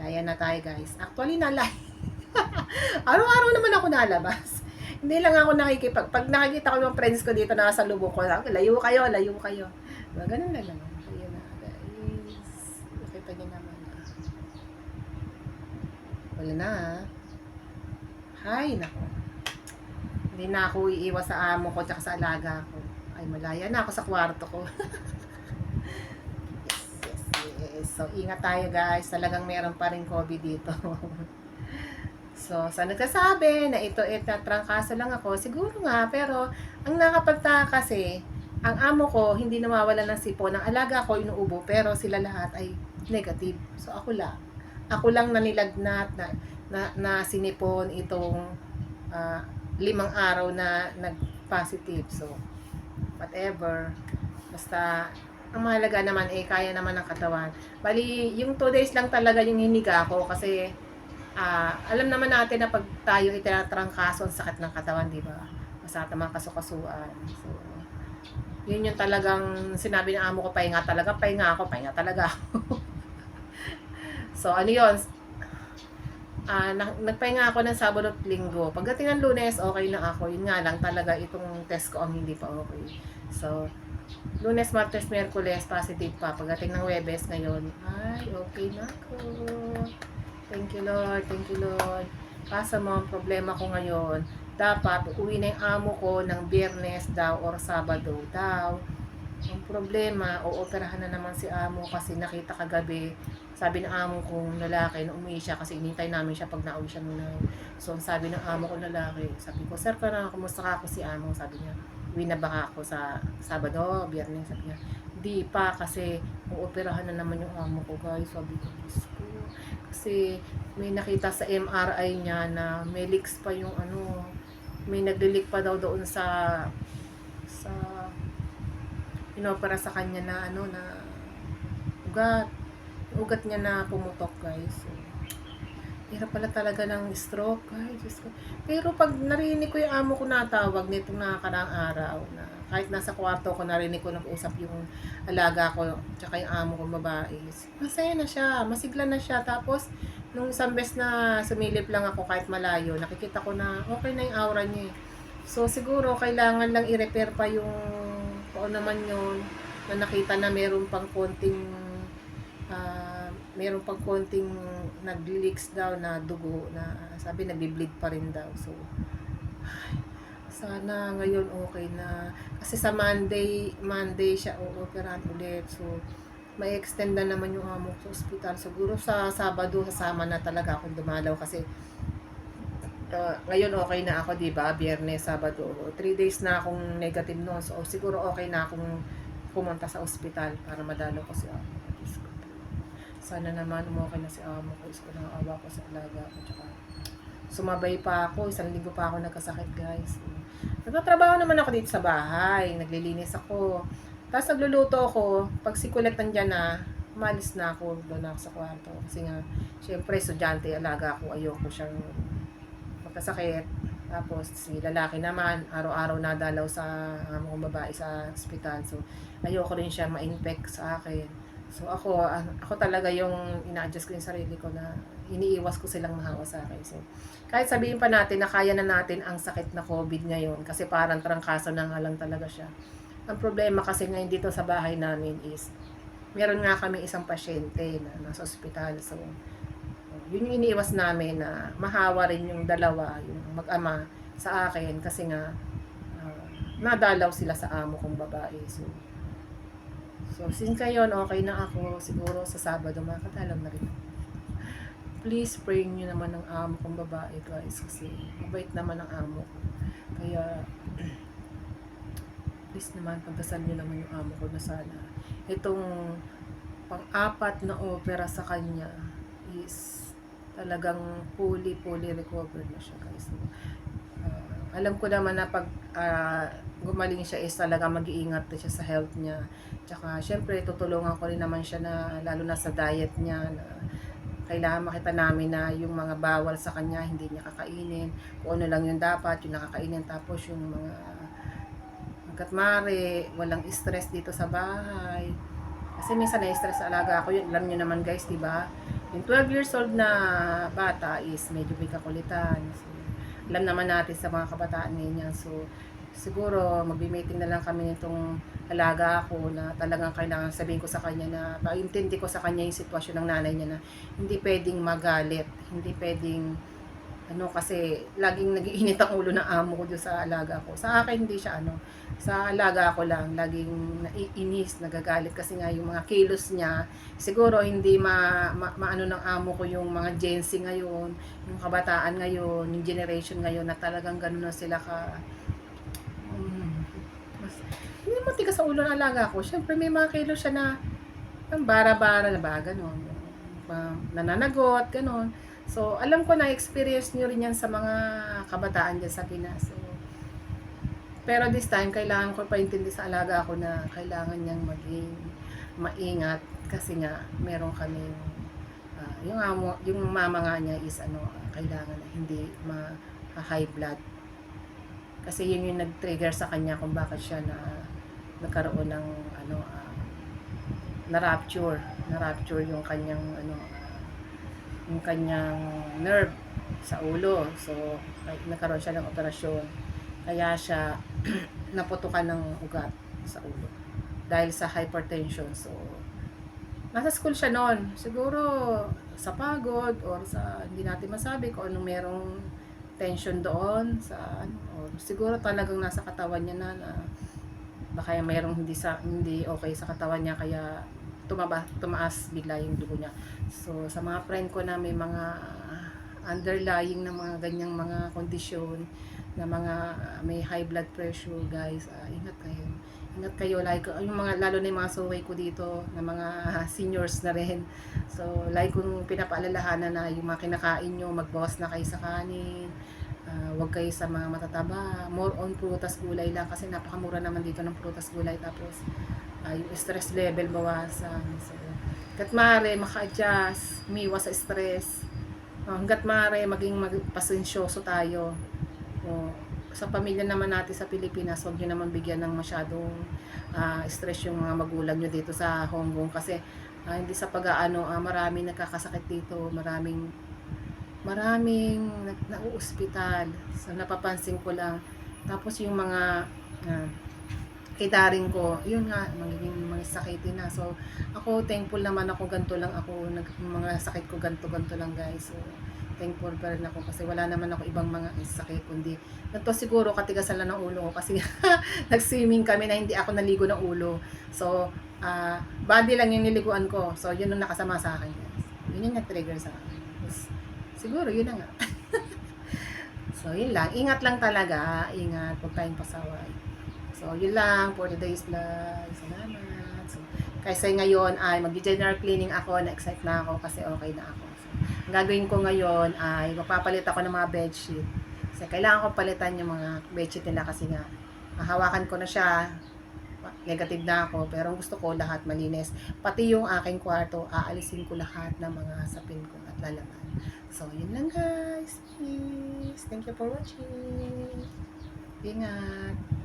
Ayan na tayo guys. Actually, araw-araw naman ako nalabas. Hindi lang ako pag nakikita ko yung friends ko dito nasa lubong ko, layo kayo, layo kayo. Ganun na lang. Ayan na guys. Nakita niyo naman. Wala na Hay, nako. Hindi na ako iiwas sa amo ko tsaka sa alaga ko. Ay, malaya na ako sa kwarto ko. Yes. So, ingat tayo guys. Talagang meron pa rin COVID dito. So, sa nagsasabi na ito trangkaso lang ako, siguro nga, pero ang nakapagtaka kasi, ang amo ko hindi nawawala ng sipon, ang alaga ko inuubo, pero sila lahat ay negative. So, ako lang na nilagnat, na sinipon itong 5 araw na nag-positive. So, whatever. Basta, ang mahalaga naman kaya naman ng katawan. Bali, yung 2 days lang talaga yung hiniga ko kasi alam naman natin na pag tayo itinatrangkaso, ang sakit ng katawan, di ba? Masakit naman kasukasuan. So, yun yung talagang sinabi ng amo ko, pahinga talaga ako. So, ano yun? Nagpahinga ako ng Sabado at Linggo. Pagdating ng Lunes, okay na ako. Yun nga lang talaga, itong test ko ang hindi pa okay. So, Lunes, Martes, Miyerkules, positive pa. Pagdating ng Webes ngayon, ay, okay na ako. Thank you, Lord. Thank you, Lord. Kaso mo, ang problema ko ngayon, dapat uuwi na yung amo ko ng Biyernes daw or Sabado daw. Ang problema, ooperahan na naman si amo kasi nakita kagabi, sabi ng amo kong lalaki na umuwi siya kasi inintay namin siya pag nauwi siya muna. So, sabi ng amo kong lalaki, sabi ko, sir, kumusta ka ako si amo? Sabi niya, uwi na ba ako sa Sabado, Biyernes? Sabi niya, di pa kasi uoperahan na naman yung amo ko, guys. Sabi ko, Diyos ko. Kasi may nakita sa MRI niya na may leaks pa yung may naglilik pa daw doon sa inopera sa kanya na na ugat niya na pumutok, guys. So, hirap pala talaga ng stroke, guys. Diyos ko. Pero pag narinig ko yung amo ko natawag nitong nakakaraang araw na kahit nasa kwarto ko narinig ko nag-usap yung alaga ko tsaka yung amo ko babae, masaya na siya, masigla na siya. Tapos nung isang beses na sumilip lang ako kahit malayo, nakikita ko na okay na yung aura niya. So siguro kailangan lang i-repair pa yung kung naman yun, na nakita na meron pang konting nag-leaks daw na dugo na sabi nagbi-bleed pa rin daw. So sana ngayon okay na kasi sa Monday siya ooperahan ulit. So may extend na naman yung amo ko sa ospital. Siguro sa Sabado sasama na talaga akong dumalaw kasi ngayon okay na ako, di ba? Biyernes, Sabado, 3 days na akong negative noon. So siguro okay na akong pumunta sa ospital para madalo ko si amo. Sana naman okay na si amo ko. Isko na awa ko sa alaga ko. Tsaka sumabay pa ako. 1 linggo pa ako nagkasakit, guys. Nagtatrabaho naman ako dito sa bahay. Naglilinis ako. Tapos nagluluto ako. Pag si Kulit nandyan na, umalis na ako. Doon ako sa kwarto. Kasi nga, syempre, estudyante, alaga ako. Ayoko siyang magkasakit. Tapos si lalaki naman, araw-araw nadalaw sa mga babae sa ospital. So, ayoko rin siya ma-infect sa akin. So, ako talaga yung ina-adjust ko yung sarili ko na iniiwas ko silang mahawa sa akin. So, kahit sabihin pa natin na kaya na natin ang sakit na COVID ngayon kasi parang trangkaso na nga lang talaga siya. Ang problema kasi ngayon dito sa bahay namin is meron nga kami isang pasyente na nasa ospital. So, yun yung iniiwas namin na mahawa rin yung dalawa, yung mag-ama sa akin kasi nga nadalaw sila sa amo kong babae. So since ngayon okay na ako, siguro sa Sabado makakadalaw na rin. Please pray nyo naman ng amo kong babae, guys, kasi mabait naman ang amo ko. Kaya please naman pagdasal nyo naman yung amo ko na sana itong pang-4 na opera sa kanya is talagang fully recovered na siya, guys. Alam ko naman na pag gumaling siya is talaga mag-iingat siya sa health niya. Tsaka syempre tutulungan ko rin naman siya na lalo na sa diet niya na kailangan makita namin na yung mga bawal sa kanya hindi niya kakainin. Kung ano lang yung dapat, yung nakakainin. Tapos yung mga katmari, walang stress dito sa bahay. Kasi minsan na-stress sa alaga ako, yun alam niyo naman, guys, di ba? Yung 12 years old na bata is medyo may kakulitan. So, alam naman natin sa mga kabataan ngayon yan. So, siguro magbi-meeting na lang kami nitong alaga ako na talagang kailangan sabihin ko sa kanya na paintindi ko sa kanya yung sitwasyon ng nanay niya na hindi pwedeng magalit, hindi pwedeng kasi laging nagiinit ang ulo ng amo ko doon sa alaga ko. Sa akin hindi siya sa alaga ko lang laging naiinis, nagagalit kasi nga yung mga kilos niya. Siguro hindi maano ng amo ko yung mga Gen Z ngayon, yung kabataan ngayon, yung generation ngayon na talagang gano'n na sila mas, hindi mo tigas sa ulo ng alaga ko. Syempre may mga kilos siya na ang bara-bara na ba, gano'n. Nananagot, gano'n. So, alam ko na experience niyo rin yan sa mga kabataan dyan sa Pinas. So, pero this time, kailangan ko paintindi sa alaga ako na kailangan niyang maging maingat kasi nga meron kaming yung mama nga niya is kailangan na hindi ma-high blood. Kasi yun yung nag-trigger sa kanya kung bakit siya nagkaroon ng na-rupture yung kanyang yung kanyang nerve sa ulo. So, nagkaroon siya ng operasyon. Kaya siya naputukan ng ugat sa ulo. Dahil sa hypertension. So, nasa school siya noon. Siguro sa pagod or sa hindi natin masabi kung anong merong tension doon sa or siguro talagang nasa katawan niya na baka mayroong hindi okay sa katawan niya kaya tumaas bigla yung dugo niya. So, sa mga friend ko na may mga underlying na mga ganyang mga kondisyon na mga may high blood pressure, guys, ingat kayo. Ingat kayo, like, yung mga, lalo na yung mga suway ko dito, na mga seniors na rin. So, like, kung pinapaalalahanan na yung mga kinakain nyo, magbawas na kayo sa kanin, wag kayo sa mga matataba, more on prutas, gulay lang, kasi napakamura naman dito ng prutas, gulay, tapos, yung stress level bawasan. So, hanggat maaari, maka-adjust, umiwas sa stress. Hanggat maaari, maging pasensyoso tayo. Sa pamilya naman natin sa Pilipinas, huwag nyo naman bigyan ng masyadong stress yung mga magulang nyo dito sa Hong Kong. Kasi, hindi sa maraming nakakasakit dito, maraming nauospital. So, napapansin ko lang. Tapos yung mga kitaring ko, yun nga, magiging mga sakitin na. So, ako, thankful naman ako, ganito lang ako, mga sakit ko, ganito lang, guys. So, thankful pa rin ako kasi wala naman ako ibang mga sakit, kundi, ganito siguro, katigasan lang ng ulo ko kasi nag-swimming kami na hindi ako naligo ng ulo. So, body lang yung niliguan ko. So, yun yung nakasama sa akin, guys. Yun yung nag-trigger sa akin. Siguro, yun na nga. So, yun lang. Ingat lang talaga. Ingat. Huwag tayong pasaway. So, yun lang for today's vlog. Salamat. So, kasi ngayon ay mag-general cleaning ako. Na-excite na ako kasi okay na ako. So, ang gagawin ko ngayon ay magpapalit ako ng mga bedsheet. Kasi kailangan ko palitan yung mga bedsheet nila kasi nga hahawakan ko na siya. Negative na ako. Pero gusto ko lahat malinis. Pati yung aking kwarto, aalisin ko lahat ng mga sapin ko at lalaman. So, yun lang, guys. Please. Thank you for watching. Ingat.